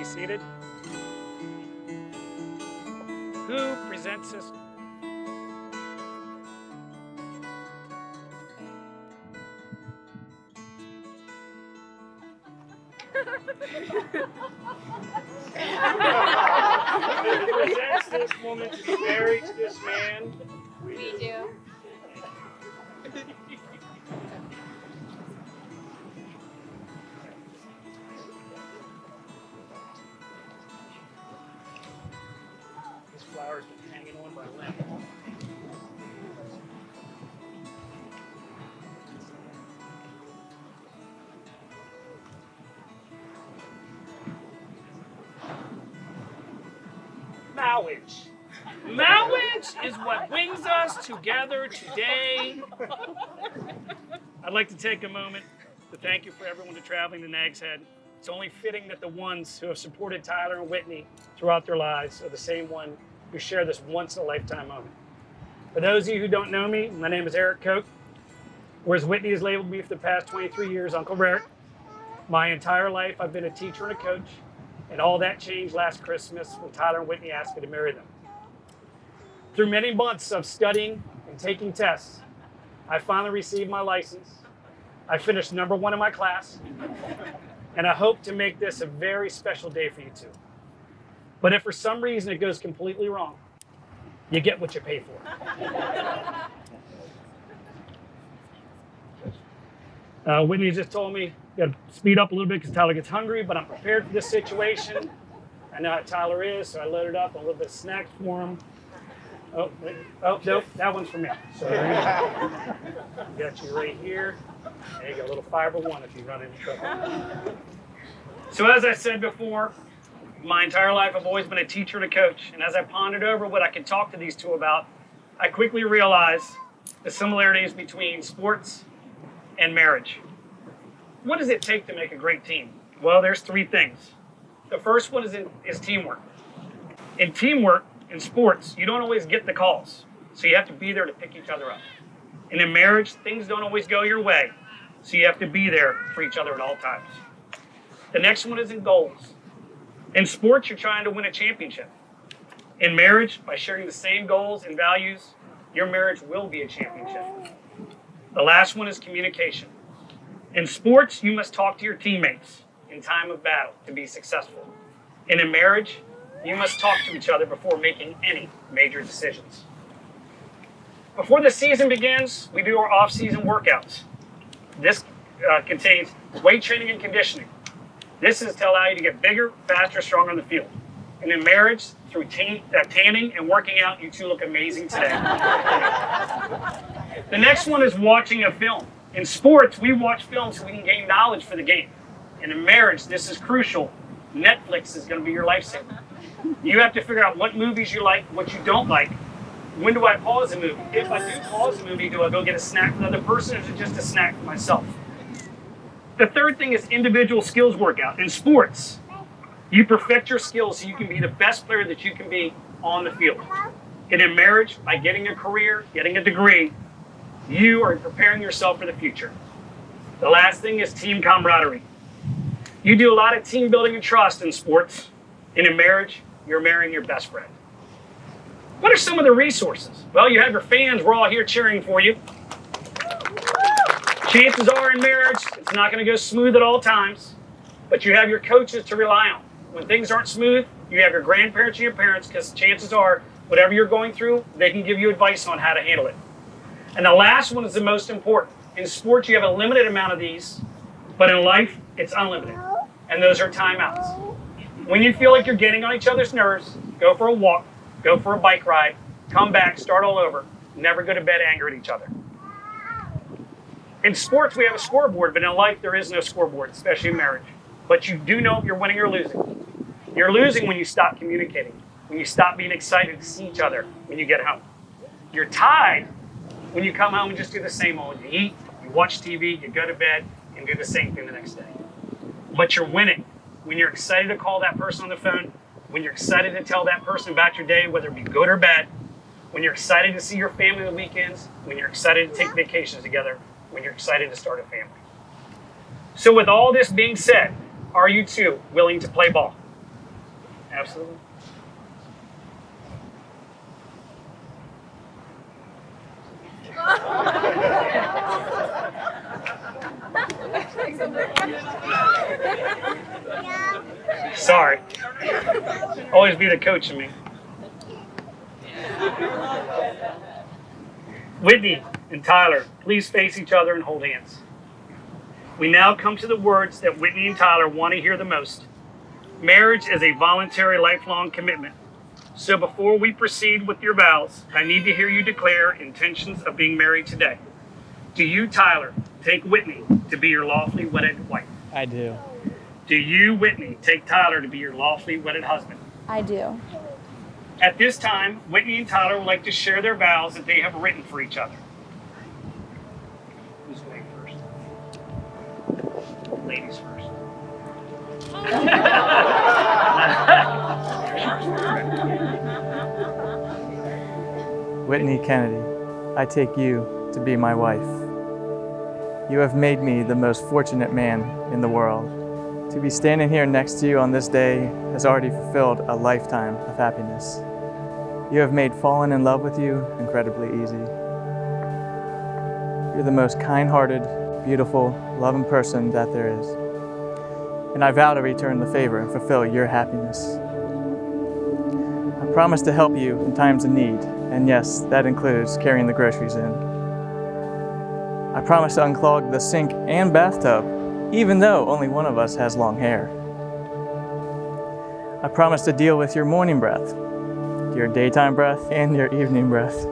Seated. Who presents this? Who presents this woman to be married to this man? We do. flower's been hanging on by a limb. Marriage. Marriage is what brings us together today. I'd like to take a moment to thank you for everyone to traveling to Nags Head. It's only fitting that the ones who have supported Tyler and Whitney throughout their lives are the same one who share this once-in-a-lifetime moment. For those of you who don't know me, my name is Eric Koch. Whereas Whitney has labeled me for the past 23 years Uncle Eric. My entire life I've been a teacher and a coach, and all that changed last Christmas when Tyler and Whitney asked me to marry them. Through many months of studying and taking tests, I finally received my license. I finished #1 in my class, and I hope to make this a very special day for you two. But if for some reason it goes completely wrong, you get what you pay for. Whitney just told me, you gotta speed up a little bit because Tyler gets hungry, but I'm prepared for this situation. I know how Tyler is, so I loaded up a little bit of snacks for him. Oh, nope, that one's for me. So got you right here. There you go, a little fiber one if you run into trouble. So as I said before, my entire life I've always been a teacher and a coach. And as I pondered over what I could talk to these two about, I quickly realized the similarities between sports and marriage. What does it take to make a great team? Well, there's 3 things. The first one is teamwork. In teamwork, in sports, you don't always get the calls, so you have to be there to pick each other up. And in marriage, things don't always go your way, so you have to be there for each other at all times. The next one is in goals. In sports, you're trying to win a championship. In marriage, by sharing the same goals and values, your marriage will be a championship. The last one is communication. In sports, you must talk to your teammates in time of battle to be successful. And in marriage, you must talk to each other before making any major decisions. Before the season begins, we do our off-season workouts. This contains weight training and conditioning. This is to allow you to get bigger, faster, stronger in the field. And in marriage, through tanning and working out, you two look amazing today. The next one is watching a film. In sports, we watch films so we can gain knowledge for the game. And in marriage, this is crucial. Netflix is going to be your lifesaver. You have to figure out what movies you like, what you don't like. When do I pause a movie? If I do pause a movie, do I go get a snack for another person, or is it just a snack for myself? The third thing is individual skills workout. In sports, you perfect your skills so you can be the best player that you can be on the field. And in marriage, by getting a career, getting a degree, you are preparing yourself for the future. The last thing is team camaraderie. You do a lot of team building and trust in sports, and in marriage, you're marrying your best friend. What are some of the resources? Well, you have your fans. We're all here cheering for you. Chances are in marriage, it's not going to go smooth at all times, but you have your coaches to rely on. When things aren't smooth, you have your grandparents and your parents, because chances are, whatever you're going through, they can give you advice on how to handle it. And the last one is the most important. In sports, you have a limited amount of these, but in life, it's unlimited. And those are timeouts. When you feel like you're getting on each other's nerves, go for a walk, go for a bike ride, come back, start all over. Never go to bed angry at each other. In sports, we have a scoreboard, but in life, there is no scoreboard, especially in marriage. But you do know if you're winning or losing. You're losing when you stop communicating, when you stop being excited to see each other when you get home. You're tied when you come home and just do the same old. You eat, you watch TV, you go to bed, and do the same thing the next day. But you're winning when you're excited to call that person on the phone, when you're excited to tell that person about your day, whether it be good or bad, when you're excited to see your family on the weekends, when you're excited to take vacations together, when you're excited to start a family. So with all this being said, are you two willing to play ball? Absolutely. Sorry. Always be the coach in me. Whitney and Tyler, please face each other and hold hands. We now come to the words that Whitney and Tyler want to hear the most. Marriage is a voluntary, lifelong commitment. So before we proceed with your vows, I need to hear you declare intentions of being married today. Do you, Tyler, take Whitney to be your lawfully wedded wife? I do. Do you, Whitney, take Tyler to be your lawfully wedded husband? I do. At this time, Whitney and Tyler would like to share their vows that they have written for each other. Who's going first? Ladies first. Whitney Kennedy, I take you to be my wife. You have made me the most fortunate man in the world. To be standing here next to you on this day has already fulfilled a lifetime of happiness. You have made falling in love with you incredibly easy. You're the most kind-hearted, beautiful, loving person that there is. And I vow to return the favor and fulfill your happiness. I promise to help you in times of need, and yes, that includes carrying the groceries in. I promise to unclog the sink and bathtub, even though only one of us has long hair. I promise to deal with your morning breath, your daytime breath, and your evening breath.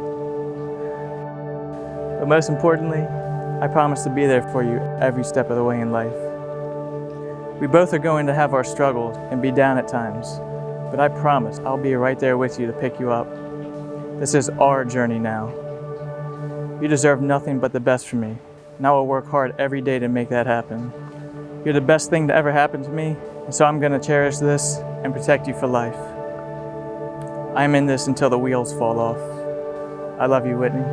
But most importantly, I promise to be there for you every step of the way in life. We both are going to have our struggles and be down at times, but I promise I'll be right there with you to pick you up. This is our journey now. You deserve nothing but the best from me, and I will work hard every day to make that happen. You're the best thing to ever happen to me, and so I'm going to cherish this and protect you for life. I am in this until the wheels fall off. I love you, Whitney.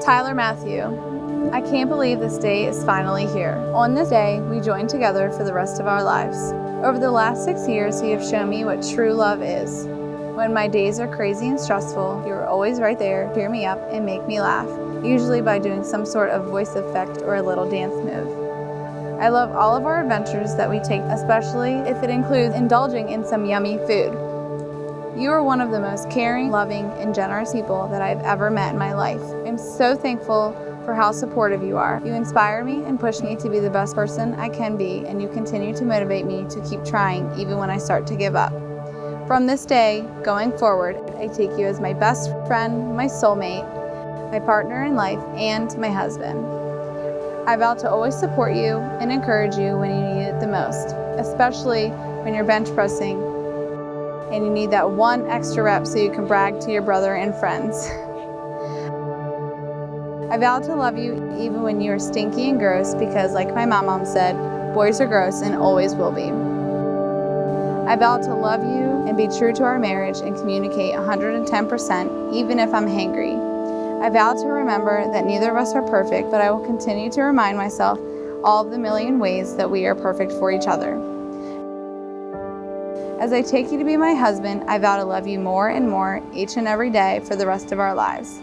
Tyler Matthew, I can't believe this day is finally here. On this day, we join together for the rest of our lives. Over the last 6 years, you have shown me what true love is. When my days are crazy and stressful, you are always right there to cheer me up and make me laugh, usually by doing some sort of voice effect or a little dance move. I love all of our adventures that we take, especially if it includes indulging in some yummy food. You are one of the most caring, loving, and generous people that I've ever met in my life. I'm so thankful for how supportive you are. You inspire me and push me to be the best person I can be, and you continue to motivate me to keep trying even when I start to give up. From this day, going forward, I take you as my best friend, my soulmate, my partner in life, and my husband. I vow to always support you and encourage you when you need it the most, especially when you're bench pressing and you need that one extra rep so you can brag to your brother and friends. I vow to love you even when you are stinky and gross because, like my mom said, boys are gross and always will be. I vow to love you and be true to our marriage and communicate 110% even if I'm hangry. I vow to remember that neither of us are perfect, but I will continue to remind myself all of the million ways that we are perfect for each other. As I take you to be my husband, I vow to love you more and more each and every day for the rest of our lives.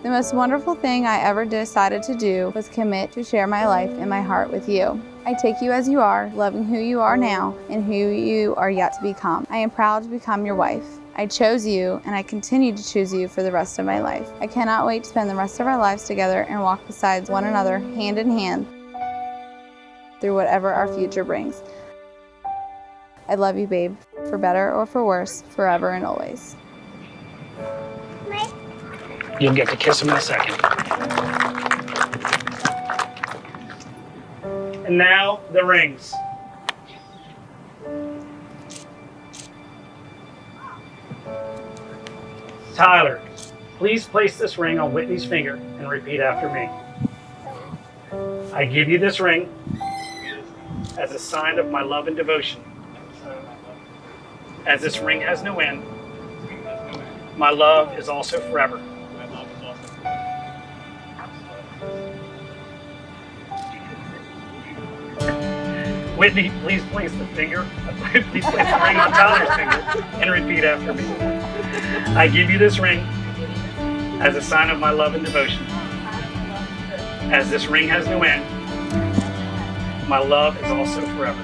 The most wonderful thing I ever decided to do was commit to share my life and my heart with you. I take you as you are, loving who you are now and who you are yet to become. I am proud to become your wife. I chose you and I continue to choose you for the rest of my life. I cannot wait to spend the rest of our lives together and walk beside one another hand in hand through whatever our future brings. I love you, babe, for better or for worse, forever and always. You'll get to kiss him in a second. And now, the rings. Tyler, please place this ring on Whitney's finger and repeat after me. I give you this ring as a sign of my love and devotion. As this ring has no end, my love is also forever. Whitney, please place the ring on Tyler's finger and repeat after me. I give you this ring as a sign of my love and devotion. As this ring has no end, my love is also forever.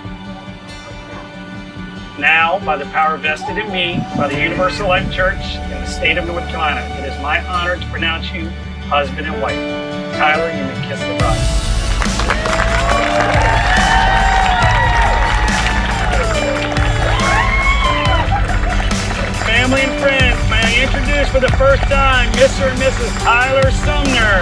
Now, by the power vested in me by the Universal Life Church in the state of North Carolina, it is my honor to pronounce you husband and wife. Tyler, you may kiss the bride. Family and friends, may I introduce for the first time Mr. and Mrs. Tyler Sumner.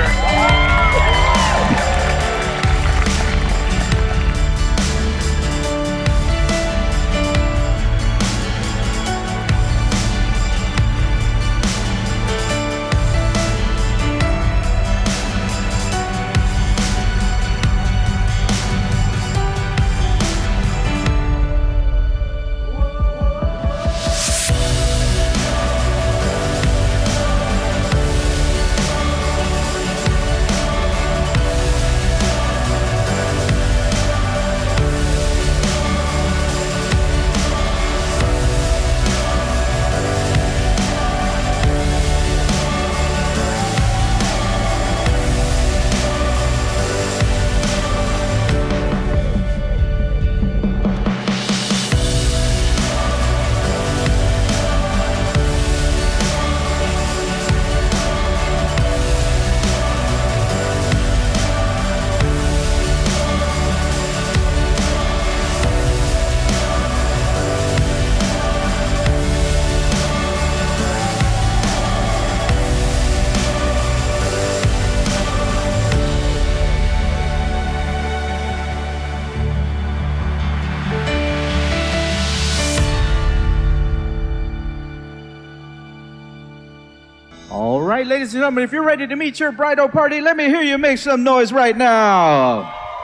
All right, ladies and gentlemen, if you're ready to meet your bridal party, let me hear you make some noise right now.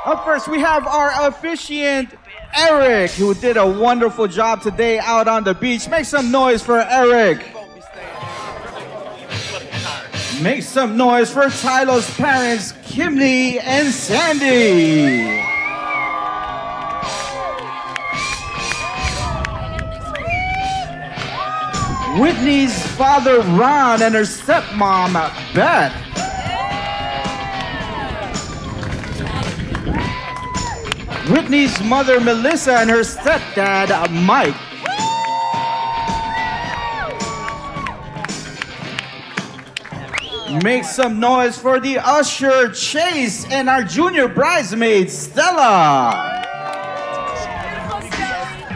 Up first, we have our officiant, Eric, who did a wonderful job today out on the beach. Make some noise for Eric. Make some noise for Tyler's parents, Kimley and Sandy. Whitney's father, Ron, and her stepmom, Beth. Whitney's mother, Melissa, and her stepdad, Mike. Make some noise for the usher, Chase, and our junior bridesmaid, Stella.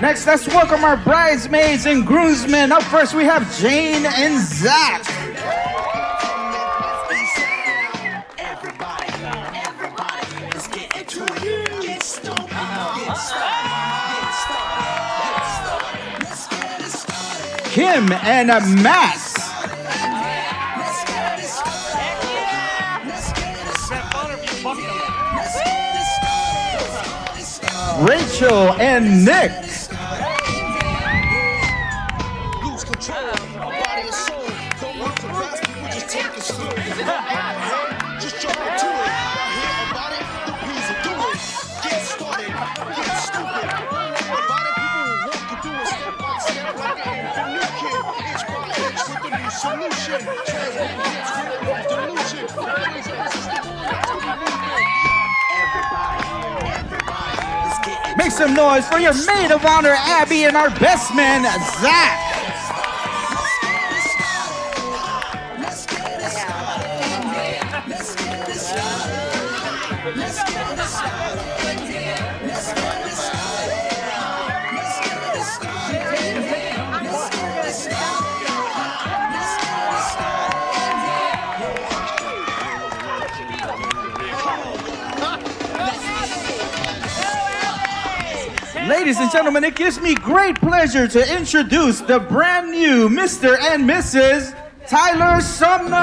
Next, let's welcome our bridesmaids and groomsmen. Up first, we have Jane and Zach. Kim and Matt. Rachel and Nick. Make some noise for your maid of honor, Abby, and our best man, Zach. Ladies and gentlemen, it gives me great pleasure to introduce the brand new Mr. and Mrs. Tyler Sumner.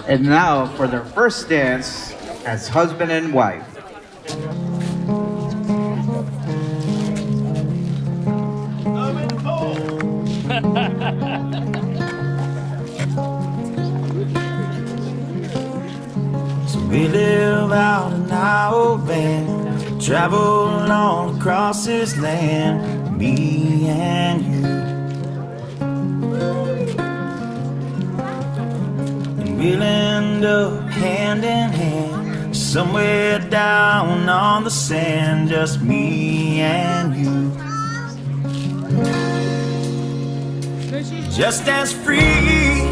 And now for their first dance as husband and wife. We live out in our old van, travel all across this land, me and you. And we'll end up hand in hand, somewhere down on the sand, just me and you. Just as free,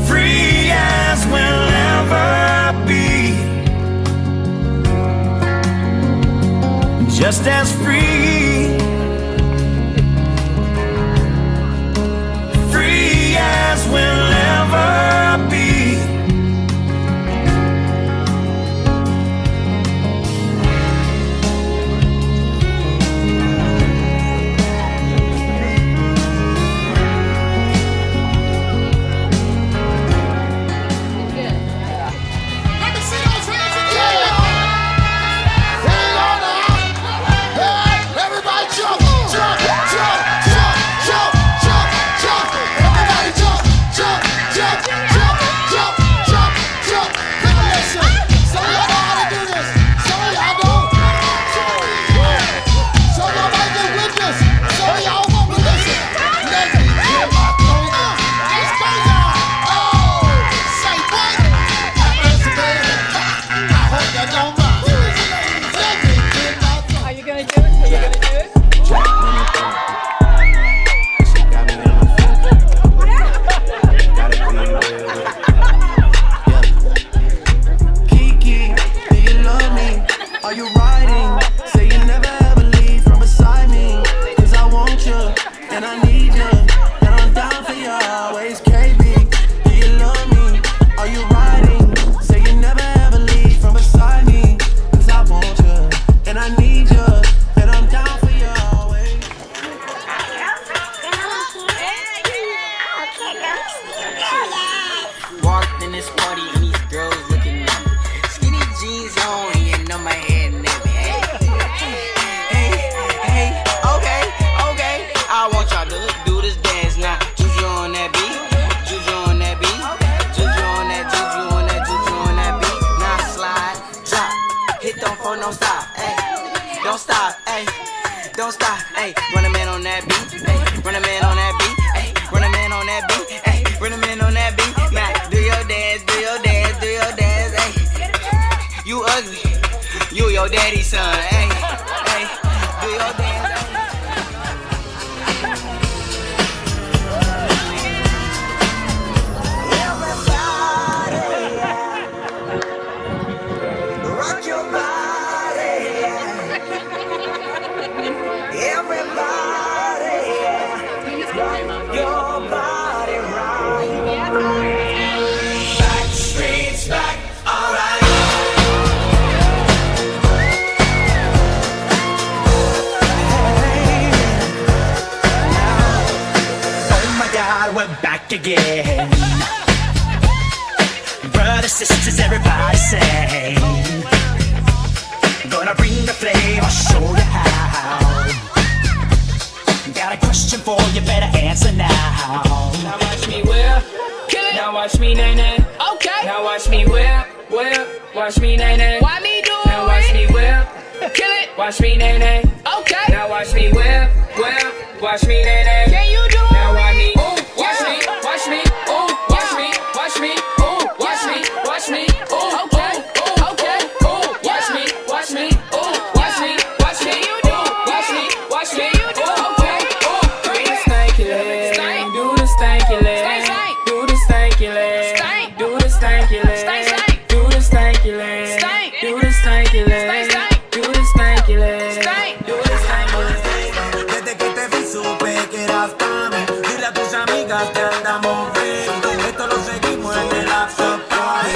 free as we'll ever be. Just as free, free as we'll ever be. Again, brothers, sisters, everybody say, gonna bring the flame, I'll show you how. Got a question for you, better answer now. Now watch me whip, kill it. Now watch me nay nay. Okay. Now watch me whip, whip. Watch me nay nay. Why me do it? Now watch me whip, kill it. Watch me nay nay. Okay. Now watch me whip, whip. Watch me nay nay. Can you do it? Now watch me. Watch me, watch me, ooh, watch me, watch me, ooh, watch me, watch me, ooh, okay, okay, ooh, watch me, watch me, ooh, watch me, watch me, you do, watch me, ooh, okay, ooh, do the stanky leg, do the stanky leg, do the stanky leg, do the stanky leg, do the stanky leg, do the stanky leg, do the stanky leg, do the stanky leg. Desde que te vi supe que eras para mí. Dile a tus amigas que andamos bien. Esto lo seguimos en el after party.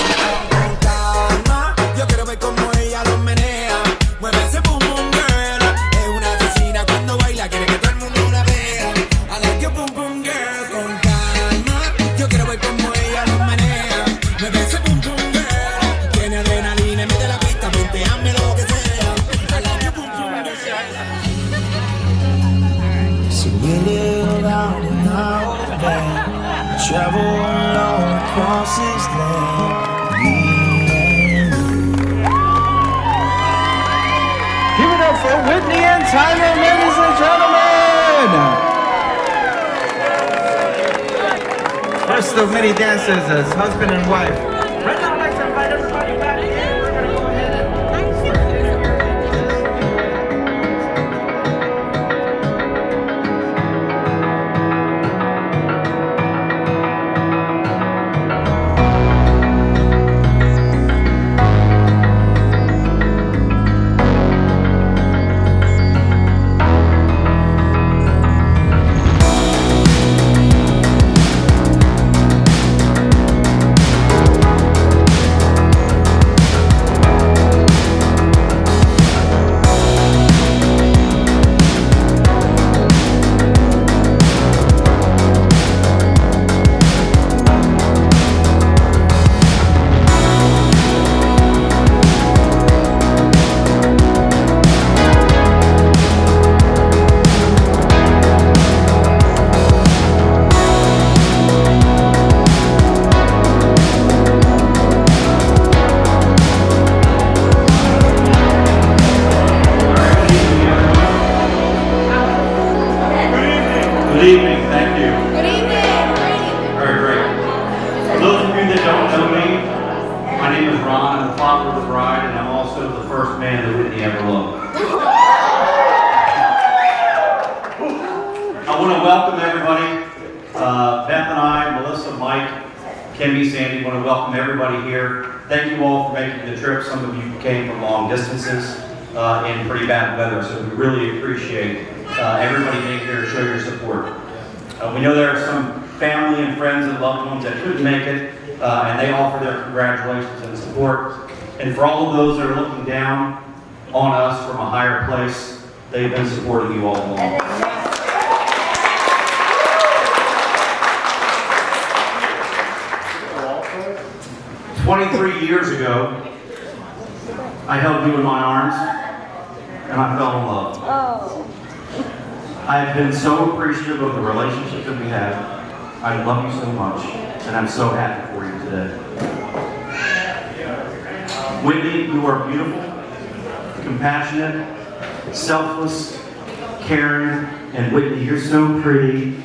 Con calma, yo quiero ver cómo ella lo menea. Mueve ese boom boom girl. Es una asesina cuando baila, quiere que todo el mundo la vea. I like your boom boom girl. Con calma, yo quiero ver cómo ella lo menea. Mueve ese boom boom girl. Tiene adrenalina y mete la pista, hazme lo que sea. I like your boom boom girl. So we live out in our van, travel all crosses led me and Give it up for Whitney and Tyler, ladies and gentlemen! First of many dances as husband and wife. Right now, I'd like to invite everybody back in. We're going to go ahead and Good evening, thank you. Good evening. Very great. For those of you that don't know me, my name is Ron. I'm the father of the bride, and I'm also the first man that Whitney ever loved. I want to welcome everybody. Beth and I, Melissa, Mike, Kimmy, Sandy, want to welcome everybody here. Thank you all for making the trip. Some of you came from long distances in pretty bad weather, so we really appreciate everybody being here to show your support. We know there are some family and friends and loved ones that couldn't make it, and they offer their congratulations and support. And for all of those that are looking down on us from a higher place, they've been supporting you all along. 23 years ago, I held you in my arms, and I fell in love. I have been so appreciative of the relationship that we have. I love you so much, and I'm so happy for you today. Whitney, you are beautiful, compassionate, selfless, caring, and Whitney, you're so pretty.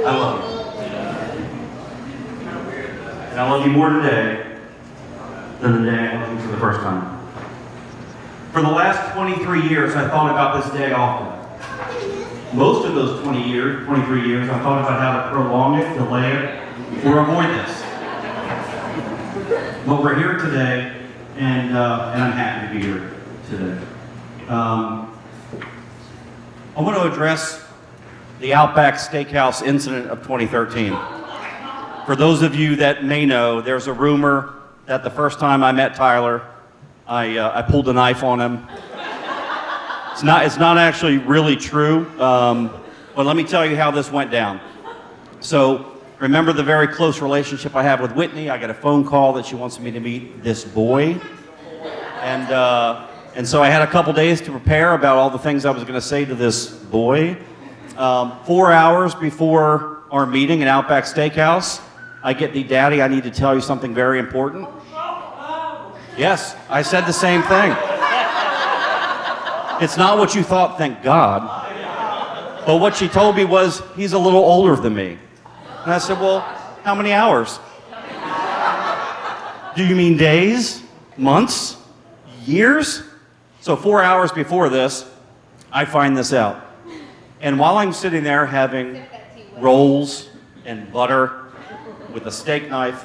I love you. And I love you more today than the day I loved you for the first time. For the last 23 years, I thought about this day often. Most of those 23 years, I thought about how to prolong it, delay it, or avoid this. But we're here today, and I'm happy to be here today. I want to address the Outback Steakhouse incident of 2013. For those of you that may know, there's a rumor that the first time I met Tyler, I pulled a knife on him. It's not actually really true, but let me tell you how this went down. So, remember the very close relationship I have with Whitney? I got a phone call that she wants me to meet this boy. And so I had a couple days to prepare about all the things I was going to say to this boy. 4 hours before our meeting at Outback Steakhouse, I get the Daddy, I need to tell you something very important. Yes, I said the same thing. It's not what you thought, thank God. But what she told me was, he's a little older than me. And I said, well, how many hours? Do you mean days? Months? Years? So 4 hours before this, I find this out. And while I'm sitting there having rolls and butter with a steak knife,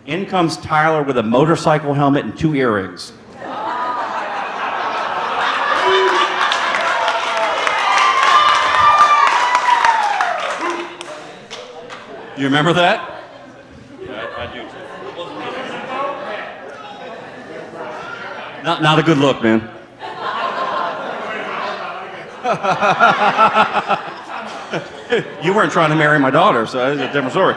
in comes Tyler with a motorcycle helmet and 2 earrings. You remember that? Yeah, I do too. Not a good look, man. You weren't trying to marry my daughter, so it's a different story.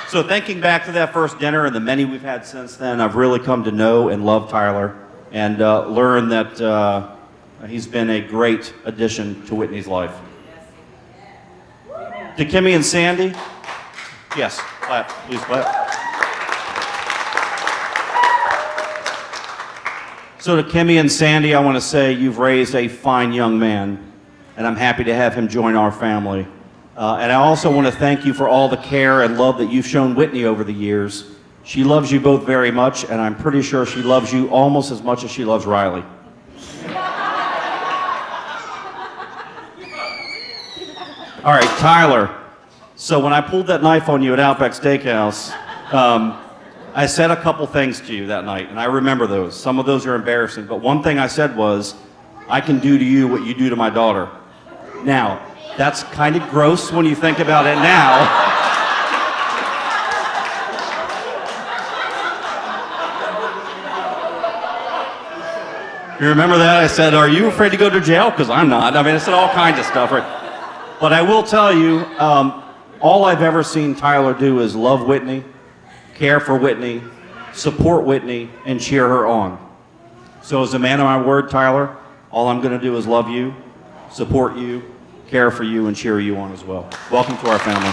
So thinking back to that first dinner and the many we've had since then, I've really come to know and love Tyler and learn that he's been a great addition to Whitney's life. To Kimmy and Sandy, Yes, clap. Please clap. So to Kimmy and Sandy, I want to say you've raised a fine young man, and I'm happy to have him join our family. And I also want to thank you for all the care and love that you've shown Whitney over the years. She loves you both very much, and I'm pretty sure she loves you almost as much as she loves Riley. All right, Tyler. So when I pulled that knife on you at Outback Steakhouse, I said a couple things to you that night, and I remember those. Some of those are embarrassing, but one thing I said was, I can do to you what you do to my daughter. Now, that's kind of gross when you think about it now. You remember that? I said, are you afraid to go to jail? Because I'm not. I mean, I said all kinds of stuff, right? But I will tell you, all I've ever seen Tyler do is love Whitney, care for Whitney, support Whitney, and cheer her on. So as a man of my word, Tyler, all I'm going to do is love you, support you, care for you, and cheer you on as well. Welcome to our family.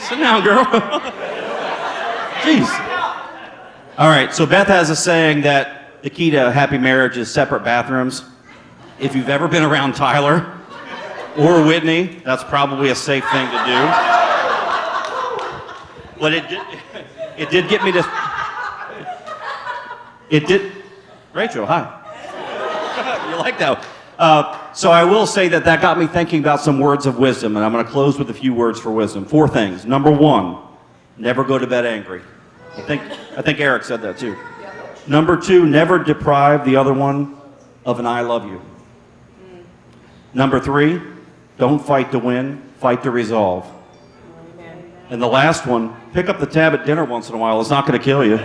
Sit down, girl. Jeez. All right, so Beth has a saying that the key to a happy marriage is separate bathrooms. If you've ever been around Tyler or Whitney, that's probably a safe thing to do. But it did get me to... It did... Rachel, hi. You like that? So I will say that got me thinking about some words of wisdom, and I'm going to close with a few words for wisdom. 4 things. Number 1, never go to bed angry. I think Eric said that too. Number 2, never deprive the other one of an I love you. Number 3, don't fight to win, fight to resolve. And the last one, pick up the tab at dinner once in a while. It's not going to kill you.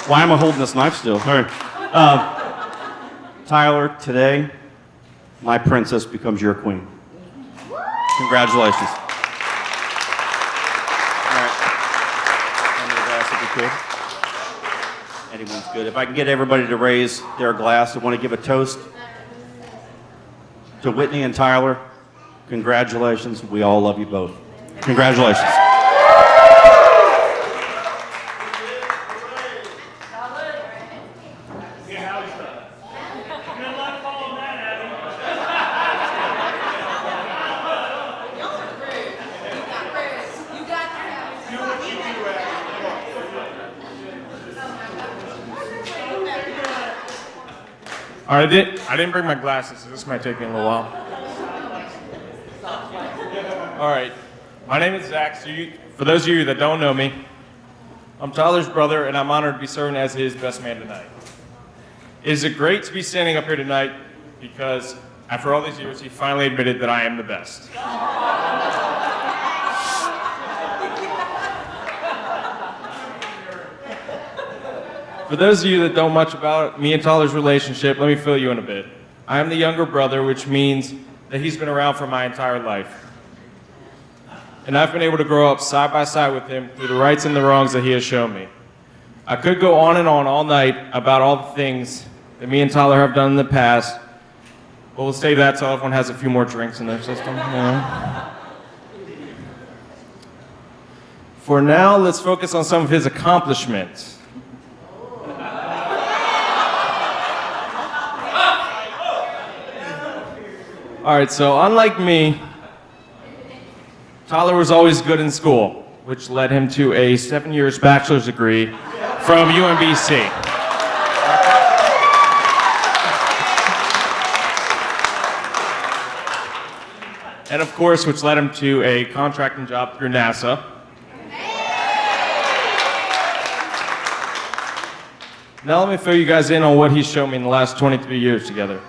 Why am I holding this knife still? All right. Tyler, today, my princess becomes your queen. Congratulations. All right. Hand me the glass if you could. Anyone's good. If I can get everybody to raise their glass, I want to give a toast to Whitney and Tyler. Congratulations. We all love you both. Congratulations. All right, I didn't bring my glasses, so this might take me a little while. All right, my name is Zach. So for those of you that don't know me, I'm Tyler's brother, and I'm honored to be serving as his best man tonight. It is great to be standing up here tonight because after all these years, he finally admitted that I am the best. For those of you that don't much about me and Tyler's relationship, let me fill you in a bit. I am the younger brother, which means that he's been around for my entire life. And I've been able to grow up side by side with him through the rights and the wrongs that he has shown me. I could go on and on all night about all the things that me and Tyler have done in the past, but we'll save that till everyone has a few more drinks in their system. You know? For now, let's focus on some of his accomplishments. All right, so unlike me, Tyler was always good in school, which led him to a 7-year bachelor's degree from UMBC. And of course, which led him to a contracting job through NASA. Now let me fill you guys in on what he's shown me in the last 23 years together.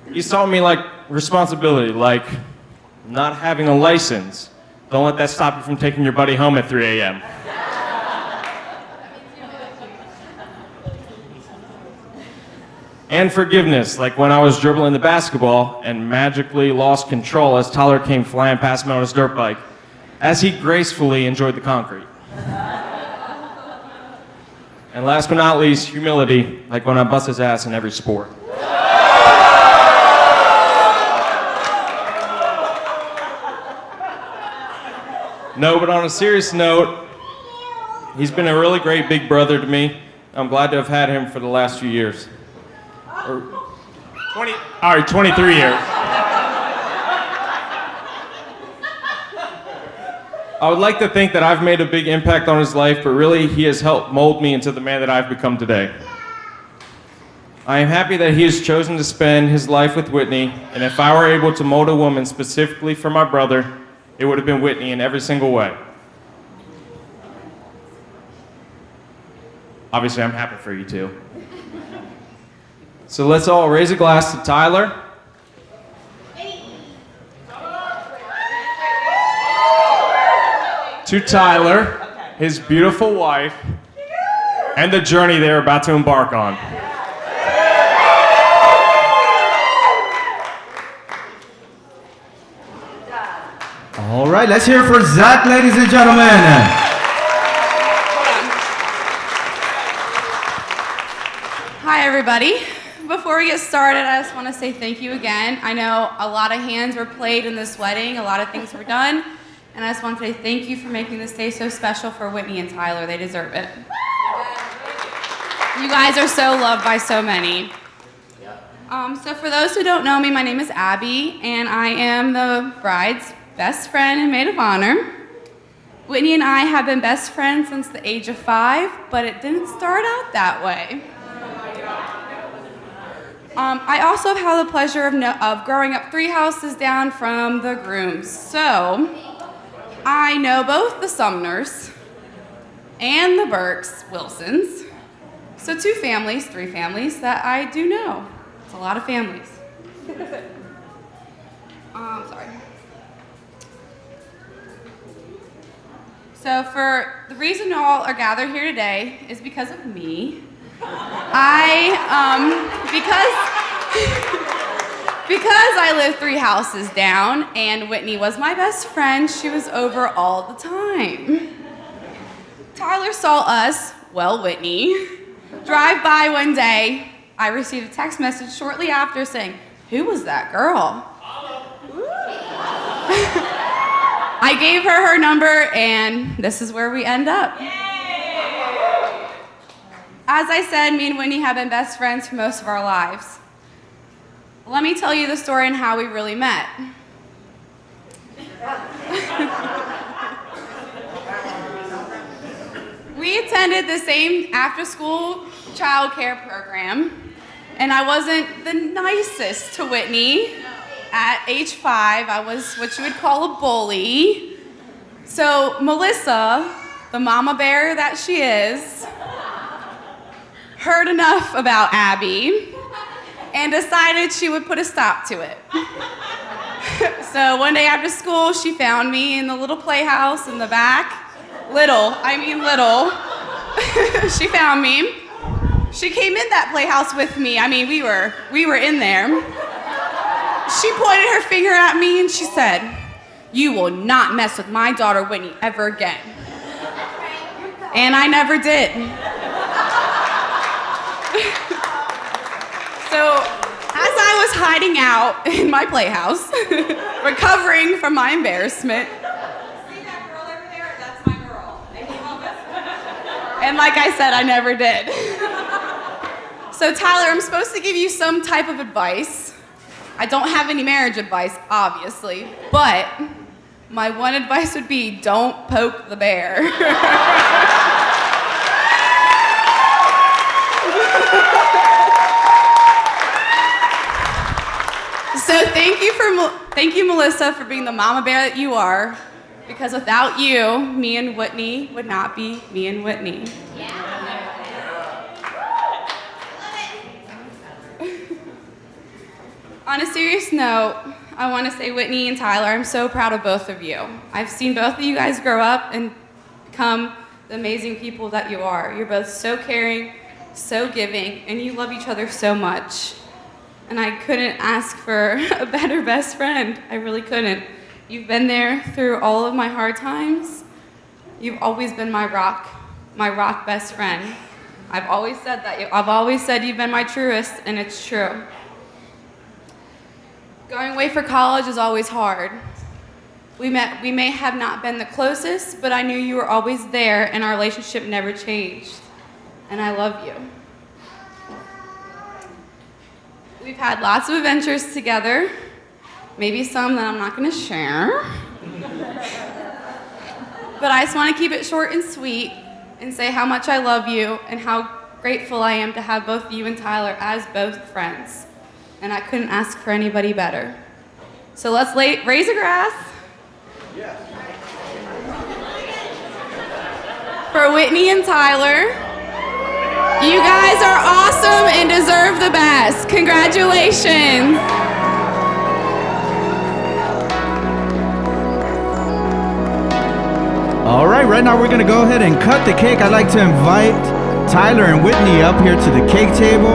He's taught me responsibility, like not having a license. Don't let that stop you from taking your buddy home at 3 a.m. And forgiveness, like when I was dribbling the basketball and magically lost control as Tyler came flying past me on his dirt bike, as he gracefully enjoyed the concrete. And last but not least, humility, like when I bust his ass in every sport. No, but on a serious note, he's been a really great big brother to me. I'm glad to have had him for the last few years. 23 years. I would like to think that I've made a big impact on his life, but really he has helped mold me into the man that I've become today. I am happy that he has chosen to spend his life with Whitney, and if I were able to mold a woman specifically for my brother, it would have been Whitney in every single way. Obviously, I'm happy for you too. So let's all raise a glass to Tyler. To Tyler, his beautiful wife, and the journey they're about to embark on. All right, let's hear it for Zach, ladies and gentlemen. Hi, everybody. Before we get started, I just want to say thank you again. I know a lot of hands were played in this wedding, a lot of things were done, and I just want to say thank you for making this day so special for Whitney and Tyler. They deserve it. You guys are so loved by so many. So for those who don't know me, my name is Abby, and I am the bride's best friend and maid of honor. Whitney and I have been best friends since the age of 5, but it didn't start out that way. I also have had the pleasure of growing up 3 houses down from the grooms. So I know both the Sumners and the Burks Wilsons. So 2 families, 3 families that I do know. It's a lot of families. Sorry. So for the reason you all are gathered here today is because of me. Because I live 3 houses down and Whitney was my best friend, she was over all the time. Tyler saw us, well, Whitney, drive by one day. I received a text message shortly after saying, "Who was that girl?" I gave her number and this is where we end up. As I said, me and Whitney have been best friends for most of our lives. Let me tell you the story and how we really met. We attended the same after-school child care program, and I wasn't the nicest to Whitney. At age 5, I was what you would call a bully. So Melissa, the mama bear that she is, heard enough about Abby and decided she would put a stop to it. So one day after school, she found me in the little playhouse in the back. Little. She found me. She came in that playhouse with me. I mean, we were in there. She pointed her finger at me and she said, "You will not mess with my daughter Whitney ever again." And I never did. So, as I was hiding out in my playhouse, recovering from my embarrassment. See that girl over there? That's my girl. And like I said, I never did. So Tyler, I'm supposed to give you some type of advice. I don't have any marriage advice, obviously, but my one advice would be don't poke the bear. So thank you, Melissa, for being the mama bear that you are, because without you, me and Whitney would not be me and Whitney. On a serious note, I want to say, Whitney and Tyler, I'm so proud of both of you. I've seen both of you guys grow up and become the amazing people that you are. You're both so caring, so giving, and you love each other so much. And I couldn't ask for a better best friend. I really couldn't. You've been there through all of my hard times. You've always been my rock best friend. I've always said that. I've always said you've been my truest, and it's true. Going away for college is always hard. We may have not been the closest, but I knew you were always there, and our relationship never changed. And I love you. We've had lots of adventures together, maybe some that I'm not going to share. But I just want to keep it short and sweet and say how much I love you and how grateful I am to have both you and Tyler as both friends. And I couldn't ask for anybody better. So let's raise a glass. Yes. For Whitney and Tyler. You guys are awesome and deserve the best. Congratulations. All right now we're gonna go ahead and cut the cake. I'd like to invite Tyler and Whitney up here to the cake table.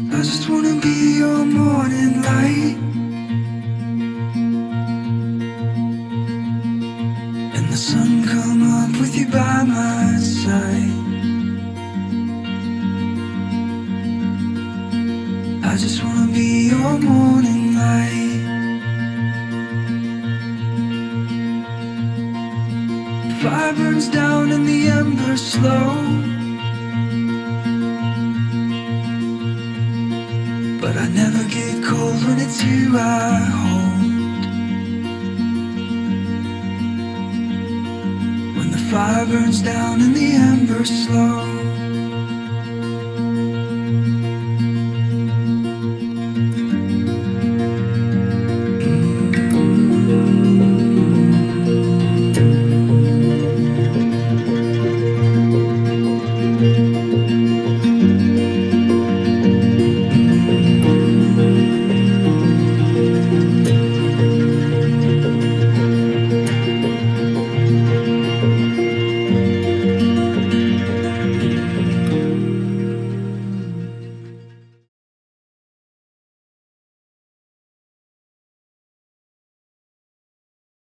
I just wanna be your morning light, and the sun come up with you by my side. I just wanna be your morning light. Fire burns down and the embers slow, but I never get cold when it's you I hold. When the fire burns down and the embers slow.